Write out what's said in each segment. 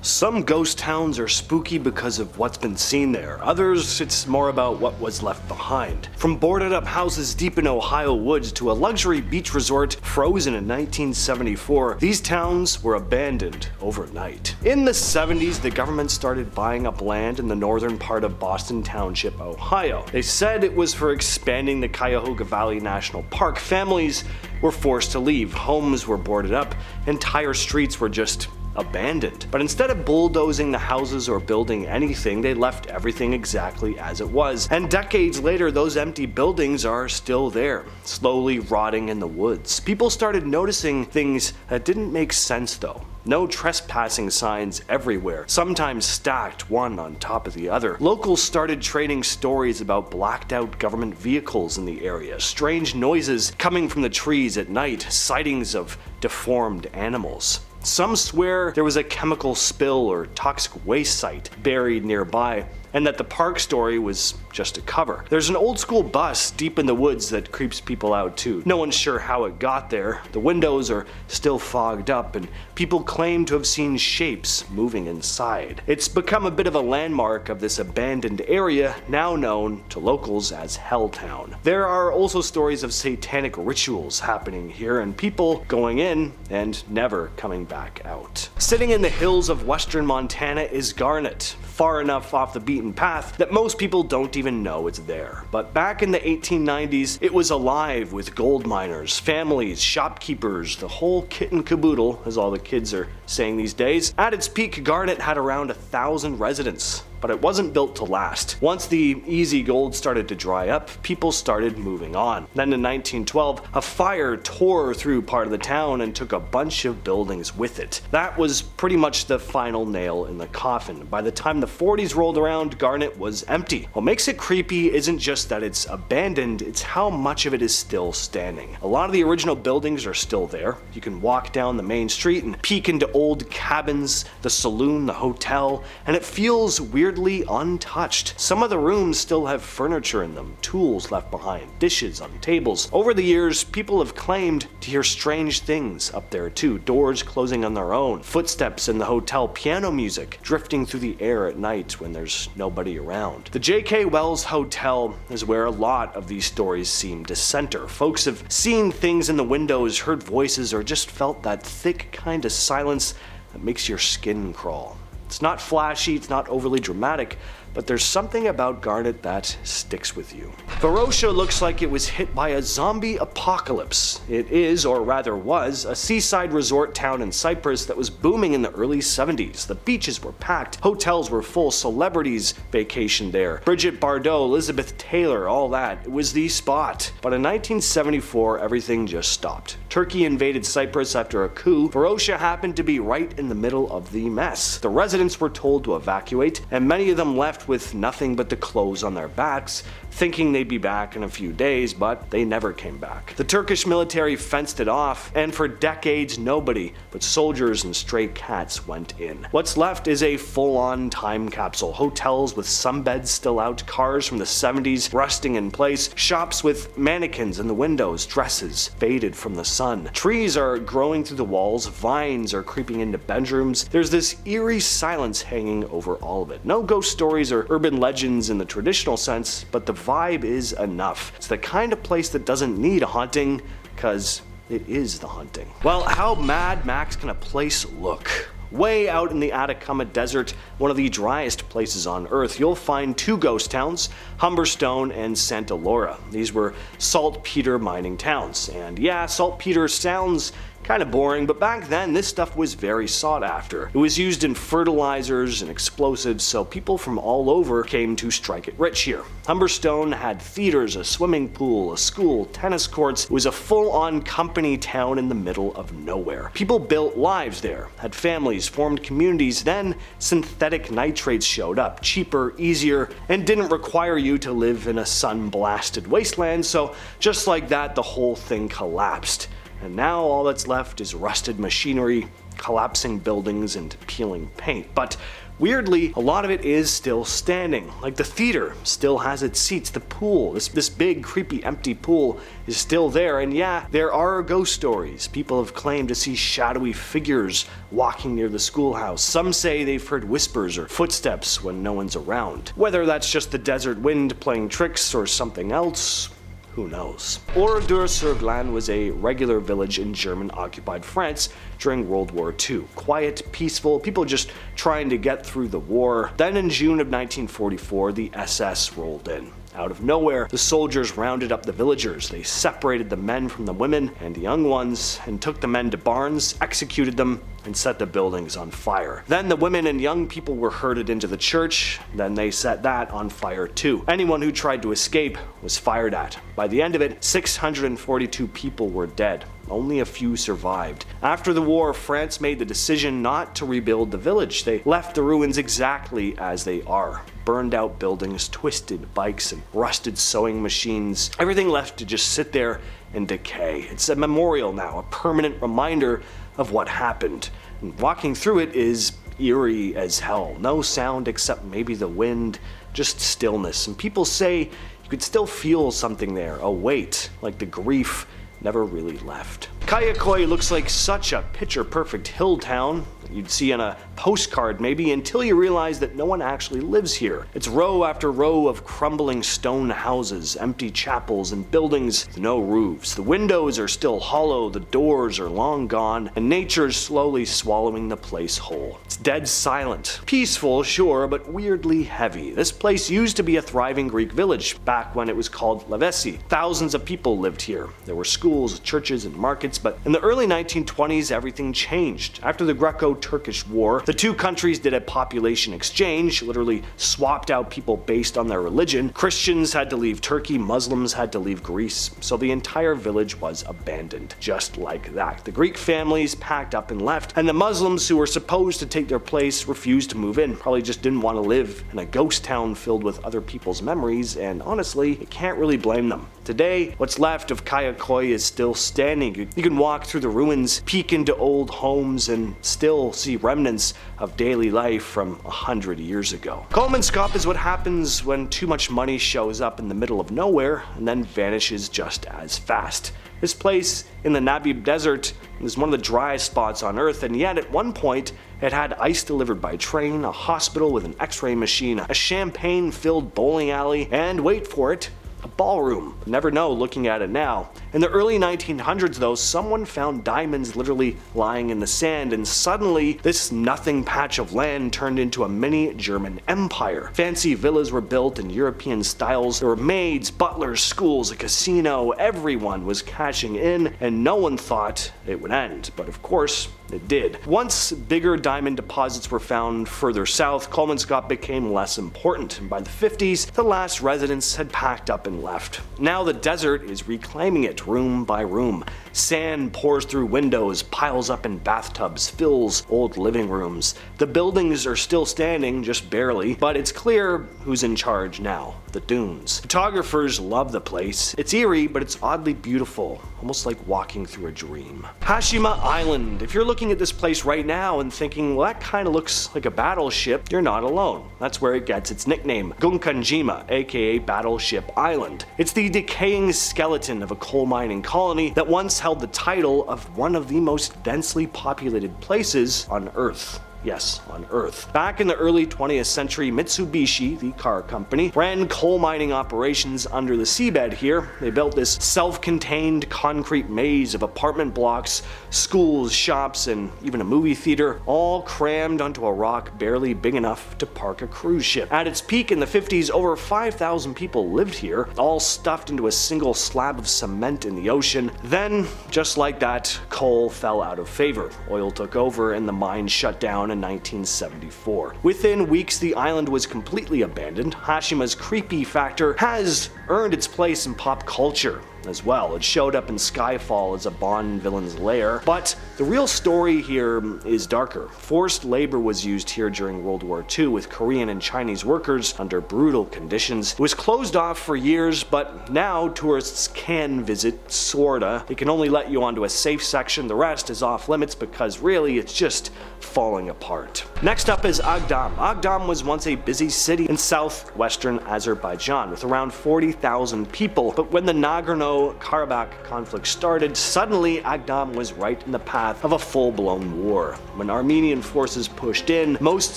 Some ghost towns are spooky because of what's been seen there. Others, it's more about what was left behind. From boarded up houses deep in Ohio woods to a luxury beach resort frozen in 1974, these towns were abandoned overnight. In the 70s, the government started buying up land in the northern part of Boston Township, Ohio. They said it was for expanding the Cuyahoga Valley National Park. Families were forced to leave, homes were boarded up, entire streets were just abandoned. But instead of bulldozing the houses or building anything, they left everything exactly as it was. And decades later, those empty buildings are still there, slowly rotting in the woods. People started noticing things that didn't make sense though. No trespassing signs everywhere, sometimes stacked one on top of the other. Locals started trading stories about blacked out government vehicles in the area, strange noises coming from the trees at night, sightings of deformed animals. Some swear there was a chemical spill or toxic waste site buried nearby, and that the park story was just a cover. There's an old school bus deep in the woods that creeps people out too. No one's sure how it got there. The windows are still fogged up and people claim to have seen shapes moving inside. It's become a bit of a landmark of this abandoned area, now known to locals as Helltown. There are also stories of satanic rituals happening here and people going in and never coming back out. Sitting in the hills of western Montana is Garnet, far enough off the beaten path that most people don't even know it's there. But back in the 1890s, it was alive with gold miners, families, shopkeepers, the whole kit and caboodle, as all the kids are saying these days. At its peak, Garnet had around 1,000 residents. But it wasn't built to last. Once the easy gold started to dry up, people started moving on. Then in 1912, a fire tore through part of the town and took a bunch of buildings with it. That was pretty much the final nail in the coffin. By the time the 40s rolled around, Garnet was empty. What makes it creepy isn't just that it's abandoned, it's how much of it is still standing. A lot of the original buildings are still there. You can walk down the main street and peek into old cabins, the saloon, the hotel, and it feels weirdly untouched. Some of the rooms still have furniture in them, tools left behind, dishes on tables. Over the years, people have claimed to hear strange things up there too, doors closing on their own, footsteps in the hotel, piano music drifting through the air at night when there's nobody around. The J.K. Wells Hotel is where a lot of these stories seem to center. Folks have seen things in the windows, heard voices, or just felt that thick kind of silence that makes your skin crawl. It's not flashy, it's not overly dramatic, but there's something about Garnet that sticks with you. Varosha looks like it was hit by a zombie apocalypse. It is, or rather was, a seaside resort town in Cyprus that was booming in the early 70s. The beaches were packed, hotels were full, celebrities vacationed there. Bridget Bardot, Elizabeth Taylor, all that. It was the spot. But in 1974, everything just stopped. Turkey invaded Cyprus after a coup. Varosha happened to be right in the middle of the mess. The residents were told to evacuate, and many of them left with nothing but the clothes on their backs, thinking they'd be back in a few days, but they never came back. The Turkish military fenced it off, and for decades nobody but soldiers and stray cats went in. What's left is a full-on time capsule. Hotels with some beds still out, cars from the 70s rusting in place, shops with mannequins in the windows, dresses faded from the sun. Trees are growing through the walls, vines are creeping into bedrooms. There's this eerie silence hanging over all of it. No ghost stories or urban legends in the traditional sense, but the vibe is enough. It's the kind of place that doesn't need a haunting, because it is the haunting. Well, how Mad Max can a place look? Way out in the Atacama Desert, one of the driest places on Earth, you'll find two ghost towns, Humberstone and Santa Laura. These were saltpeter mining towns. And yeah, saltpeter sounds kind of boring, but back then this stuff was very sought after. It was used in fertilizers and explosives, so people from all over came to strike it rich here. Humberstone had theaters, a swimming pool, a school, tennis courts. It was a full-on company town in the middle of nowhere. People built lives there, had families, formed communities. Then synthetic nitrates showed up, cheaper, easier, and didn't require you to live in a sun-blasted wasteland, so just like that, the whole thing collapsed. And now all that's left is rusted machinery, collapsing buildings and peeling paint. But weirdly, a lot of it is still standing. Like the theater still has its seats, the pool, this big creepy empty pool is still there, and yeah, there are ghost stories. People have claimed to see shadowy figures walking near the schoolhouse. Some say they've heard whispers or footsteps when no one's around. Whether that's just the desert wind playing tricks or something else, who knows? Oradour-sur-Glane was a regular village in German-occupied France during World War II. Quiet, peaceful, people just trying to get through the war. Then in June of 1944, the SS rolled in. Out of nowhere, the soldiers rounded up the villagers. They separated the men from the women and the young ones and took the men to barns, executed them, and set the buildings on fire. Then the women and young people were herded into the church, then they set that on fire too. Anyone who tried to escape was fired at. By the end of it, 642 people were dead. Only a few survived. After the war, France made the decision not to rebuild the village. They left the ruins exactly as they are. Burned out buildings, twisted bikes, and rusted sewing machines. Everything left to just sit there and decay. It's a memorial now, a permanent reminder of what happened. And walking through it is eerie as hell. No sound except maybe the wind, just stillness. And people say you could still feel something there, a weight, like the grief never really left. Kayaköy looks like such a picture-perfect hill town that you'd see on a postcard maybe, until you realize that no one actually lives here. It's row after row of crumbling stone houses, empty chapels, and buildings with no roofs. The windows are still hollow, the doors are long gone, and nature's slowly swallowing the place whole. It's dead silent. Peaceful, sure, but weirdly heavy. This place used to be a thriving Greek village, back when it was called Levesi. Thousands of people lived here. There were schools, churches, and markets, but in the early 1920s, everything changed. After the Greco-Turkish War, the two countries did a population exchange, literally swapped out people based on their religion. Christians had to leave Turkey, Muslims had to leave Greece, so the entire village was abandoned. Just like that. The Greek families packed up and left, and the Muslims who were supposed to take their place refused to move in. Probably just didn't want to live in a ghost town filled with other people's memories, and honestly, you can't really blame them. Today, what's left of Kayaköy is still standing. You can walk through the ruins, peek into old homes, and still see remnants of daily life from 100 years ago. Kolmanskop is what happens when too much money shows up in the middle of nowhere and then vanishes just as fast. This place in the Namib Desert is one of the driest spots on Earth, and yet at one point it had ice delivered by train, a hospital with an x-ray machine, a champagne-filled bowling alley, and wait for it, a ballroom. Never know looking at it now. In the early 1900s though, someone found diamonds literally lying in the sand, and suddenly this nothing patch of land turned into a mini German empire. Fancy villas were built in European styles. There were maids, butlers, schools, a casino. Everyone was cashing in, and no one thought it would end. But of course, it did. Once bigger diamond deposits were found further south, Kolmanskop became less important, and by the 50s, the last residents had packed up and left. Now the desert is reclaiming it room by room. Sand pours through windows, piles up in bathtubs, fills old living rooms. The buildings are still standing, just barely, but it's clear who's in charge now. The dunes. Photographers love the place. It's eerie, but it's oddly beautiful, almost like walking through a dream. Hashima Island. If you're looking at this place right now and thinking, well, that kind of looks like a battleship, you're not alone. That's where it gets its nickname, Gunkanjima, aka Battleship Island. It's the decaying skeleton of a coal mining colony that once held the title of one of the most densely populated places on Earth. Yes, on Earth. Back in the early 20th century, Mitsubishi, the car company, ran coal mining operations under the seabed here. They built this self-contained concrete maze of apartment blocks, schools, shops, and even a movie theater, all crammed onto a rock barely big enough to park a cruise ship. At its peak in the 50s, over 5,000 people lived here, all stuffed into a single slab of cement in the ocean. Then, just like that, coal fell out of favor. Oil took over and the mine shut down in 1974. Within weeks, the island was completely abandoned. Hashima's creepy factor has earned its place in pop culture. as well. It showed up in Skyfall as a Bond villain's lair, but the real story here is darker. Forced labor was used here during World War II with Korean and Chinese workers under brutal conditions. It was closed off for years, but now tourists can visit, sorta. They can only let you onto a safe section, the rest is off limits because really it's just falling apart. Next up is Agdam. Agdam was once a busy city in southwestern Azerbaijan with around 40,000 people, but when the Nagorno-Karabakh conflict started, suddenly Agdam was right in the path of a full-blown war. When Armenian forces pushed in, most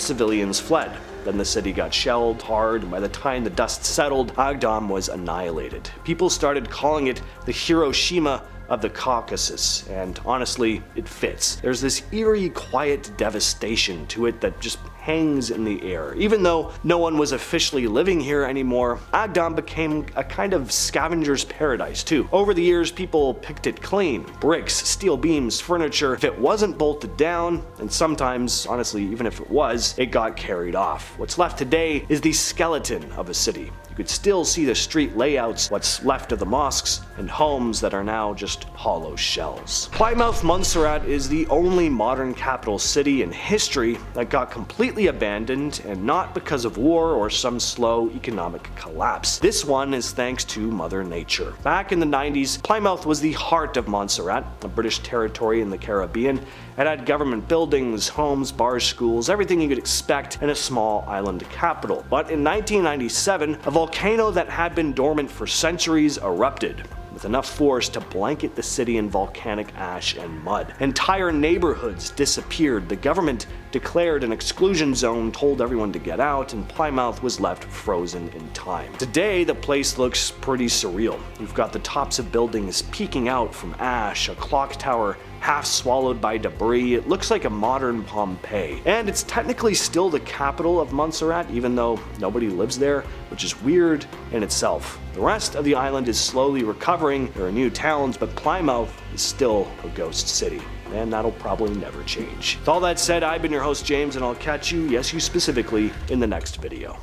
civilians fled. Then the city got shelled hard, and by the time the dust settled, Agdam was annihilated. People started calling it the Hiroshima of the Caucasus, and honestly, it fits. There's this eerie, quiet devastation to it that just hangs in the air. Even though no one was officially living here anymore, Agdam became a kind of scavenger's paradise too. Over the years, people picked it clean. Bricks, steel beams, furniture. If it wasn't bolted down, and sometimes, honestly, even if it was, it got carried off. What's left today is the skeleton of a city. You could still see the street layouts, what's left of the mosques, and homes that are now just hollow shells. Plymouth, Montserrat is the only modern capital city in history that got completely abandoned, and not because of war or some slow economic collapse. This one is thanks to Mother Nature. Back in the 90s, Plymouth was the heart of Montserrat, a British territory in the Caribbean. It had government buildings, homes, bars, schools, everything you could expect in a small island capital. But in 1997, a volcano that had been dormant for centuries erupted, with enough force to blanket the city in volcanic ash and mud. Entire neighborhoods disappeared. The government declared an exclusion zone, told everyone to get out, and Plymouth was left frozen in time. Today, the place looks pretty surreal. You've got the tops of buildings peeking out from ash, a clock tower half swallowed by debris. It looks like a modern Pompeii. And it's technically still the capital of Montserrat, even though nobody lives there, which is weird in itself. The rest of the island is slowly recovering. There are new towns, but Plymouth is still a ghost city. And that'll probably never change. With all that said, I've been your host James, and I'll catch you, yes you specifically, in the next video.